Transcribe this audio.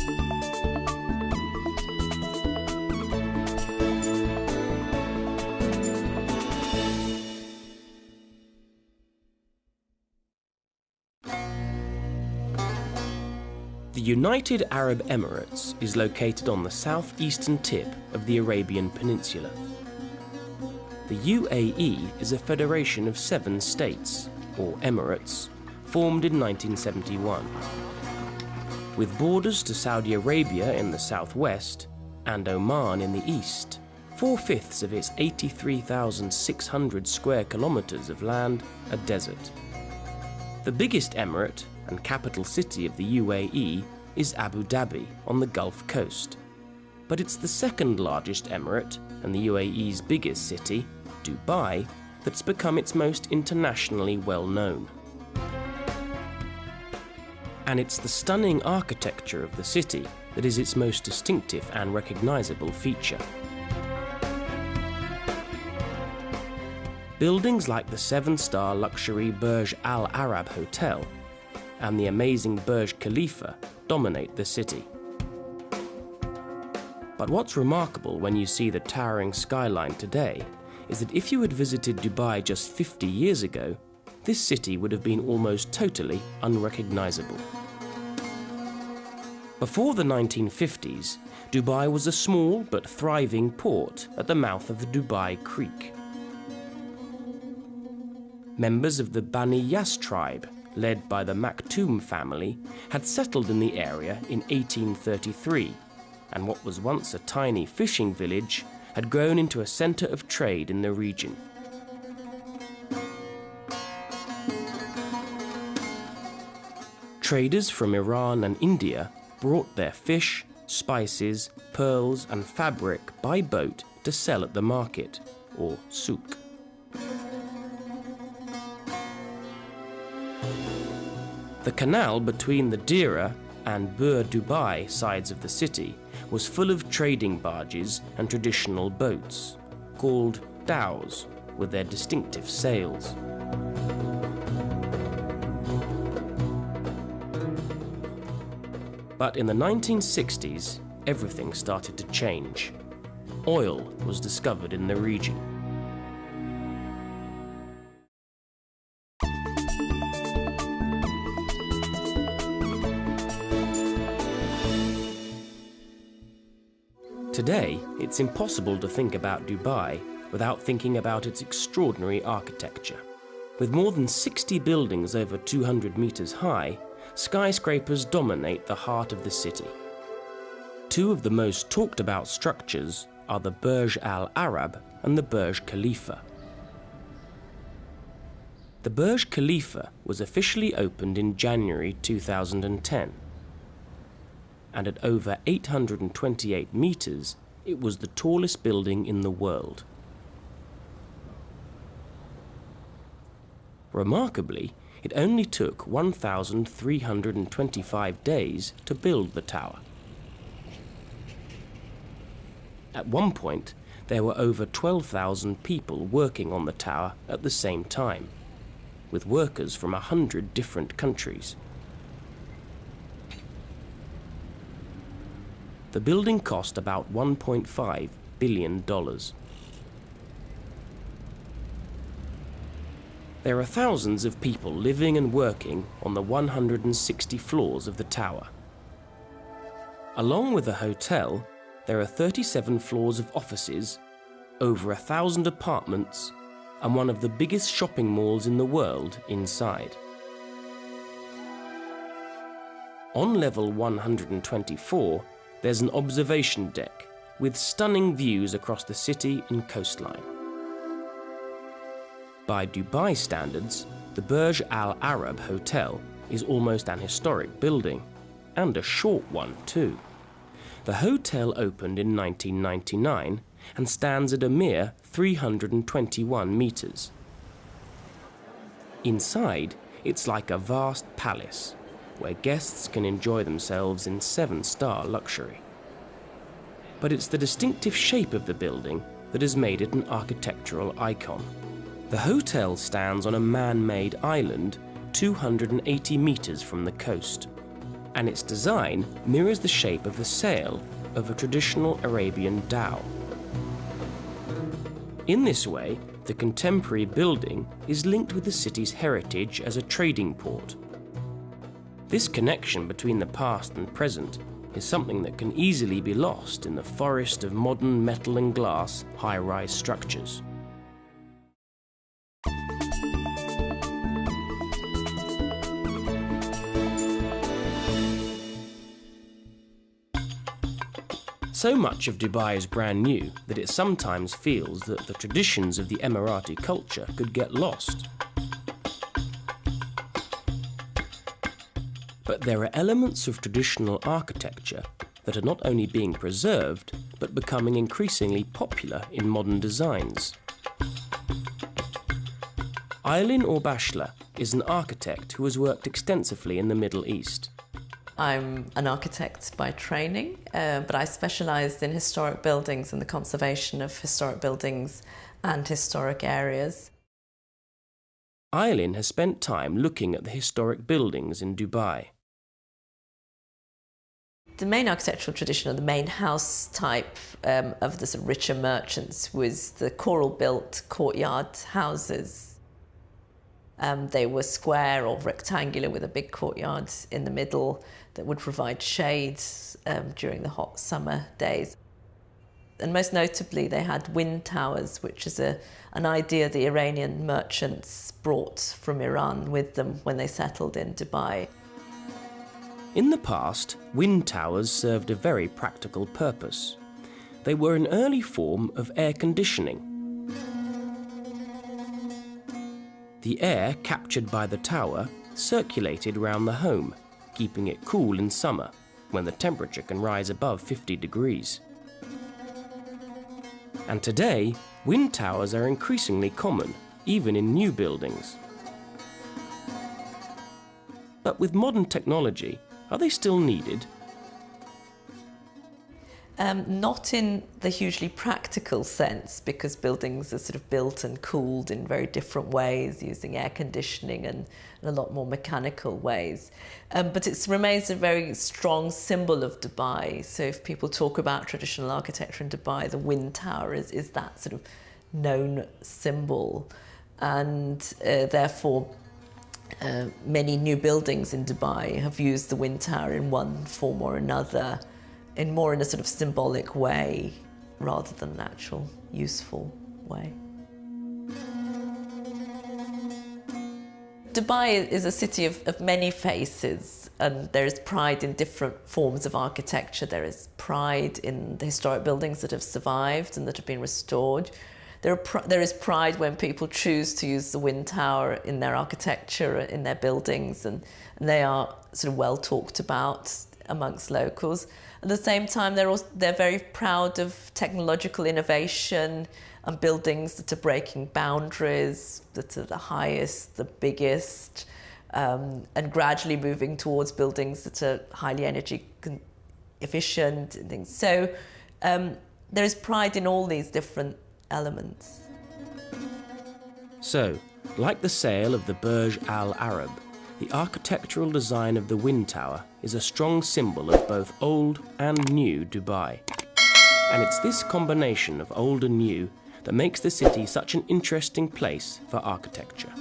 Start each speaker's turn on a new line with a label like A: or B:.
A: The United Arab Emirates is located on the southeastern tip of the Arabian Peninsula. The UAE is a federation of 7 states, or emirates, formed in 1971. With borders to Saudi Arabia in the southwest and Oman in the east, 4/5 of its 83,600 square kilometers of land are desert. The biggest emirate and capital city of the UAE is Abu Dhabi on the Gulf Coast. But it's the second largest emirate and the UAE's biggest city, Dubai, that's become its most internationally well known. And it's the stunning architecture of the city that is its most distinctive and recognizable feature. Buildings like the 7-star luxury Burj Al Arab Hotel and the amazing Burj Khalifa dominate the city. But what's remarkable when you see the towering skyline today is that if you had visited Dubai just 50 years ago, this city would have been almost totally unrecognizable. Before the 1950s, Dubai was a small but thriving port at the mouth of the Dubai Creek. Members of the Bani Yas tribe, led by the Maktoum family, had settled in the area in 1833, and what was once a tiny fishing village had grown into a centre of trade in the region. Traders from Iran and India brought their fish, spices, pearls and fabric by boat to sell at the market, or souk. The canal between the Dira and Bur Dubai sides of the city was full of trading barges and traditional boats, called dhows, with their distinctive sails. But in the 1960s, everything started to change. Oil was discovered in the region. Today, it's impossible to think about Dubai without thinking about its extraordinary architecture. With more than 60 buildings over 200 meters high, skyscrapers dominate the heart of the city. 2 of the most talked about structures are the Burj Al Arab and the Burj Khalifa. The Burj Khalifa was officially opened in January 2010. And at over 828 meters, it was the tallest building in the world. Remarkably, it only took 1,325 days to build the tower. At one point, there were over 12,000 people working on the tower at the same time, with workers from 100 different countries. The building cost about $1.5 billion. There are thousands of people living and working on the 160 floors of the tower. Along with the hotel, there are 37 floors of offices, over 1,000 apartments, and one of the biggest shopping malls in the world inside. On level 124, there's an observation deck with stunning views across the city and coastline. By Dubai standards, the Burj Al Arab Hotel is almost an historic building, and a short one too. The hotel opened in 1999 and stands at a mere 321 meters. Inside, it's like a vast palace, where guests can enjoy themselves in 7-star luxury. But it's the distinctive shape of the building that has made it an architectural icon. The hotel stands on a man-made island 280 meters from the coast, and its design mirrors the shape of the sail of a traditional Arabian dhow. In this way, the contemporary building is linked with the city's heritage as a trading port. This connection between the past and present is something that can easily be lost in the forest of modern metal and glass high-rise structures. So much of Dubai is brand new that it sometimes feels that the traditions of the Emirati culture could get lost. But there are elements of traditional architecture that are not only being preserved, but becoming increasingly popular in modern designs. Aylin Orbashla is an architect who has worked extensively in the Middle East.
B: I'm an architect by training, but I specialised in historic buildings and the conservation of historic buildings and historic areas.
A: Aylin has spent time looking at the historic buildings in Dubai.
B: The main architectural tradition, or the main house type of the sort of richer merchants, was the coral-built courtyard houses. They were square or rectangular with a big courtyard in the middle that would provide shade during the hot summer days. And most notably, they had wind towers, which is an idea the Iranian merchants brought from Iran with them when they settled in Dubai.
A: In the past, wind towers served a very practical purpose. They were an early form of air conditioning. The air captured by the tower circulated around the home, keeping it cool in summer, when the temperature can rise above 50 degrees. And today, wind towers are increasingly common, even in new buildings. But with modern technology, are they still needed?
B: Not in the hugely practical sense, because buildings are sort of built and cooled in very different ways, using air conditioning and a lot more mechanical ways. But it remains a very strong symbol of Dubai. So if people talk about traditional architecture in Dubai, the wind tower is that sort of known symbol. And therefore, many new buildings in Dubai have used the wind tower in one form or another, in a sort of symbolic way rather than an actual useful way. Dubai is a city of many faces, and there is pride in different forms of architecture. There is pride in the historic buildings that have survived and that have been restored. There is pride when people choose to use the wind tower in their architecture, in their buildings, and they are sort of well talked about amongst locals. At the same time, they're very proud of technological innovation and buildings that are breaking boundaries, that are the highest, the biggest, and gradually moving towards buildings that are highly energy efficient and things. So there is pride in all these different elements.
A: So, like the sail of the Burj Al Arab, the architectural design of the wind tower is a strong symbol of both old and new Dubai. And it's this combination of old and new that makes the city such an interesting place for architecture.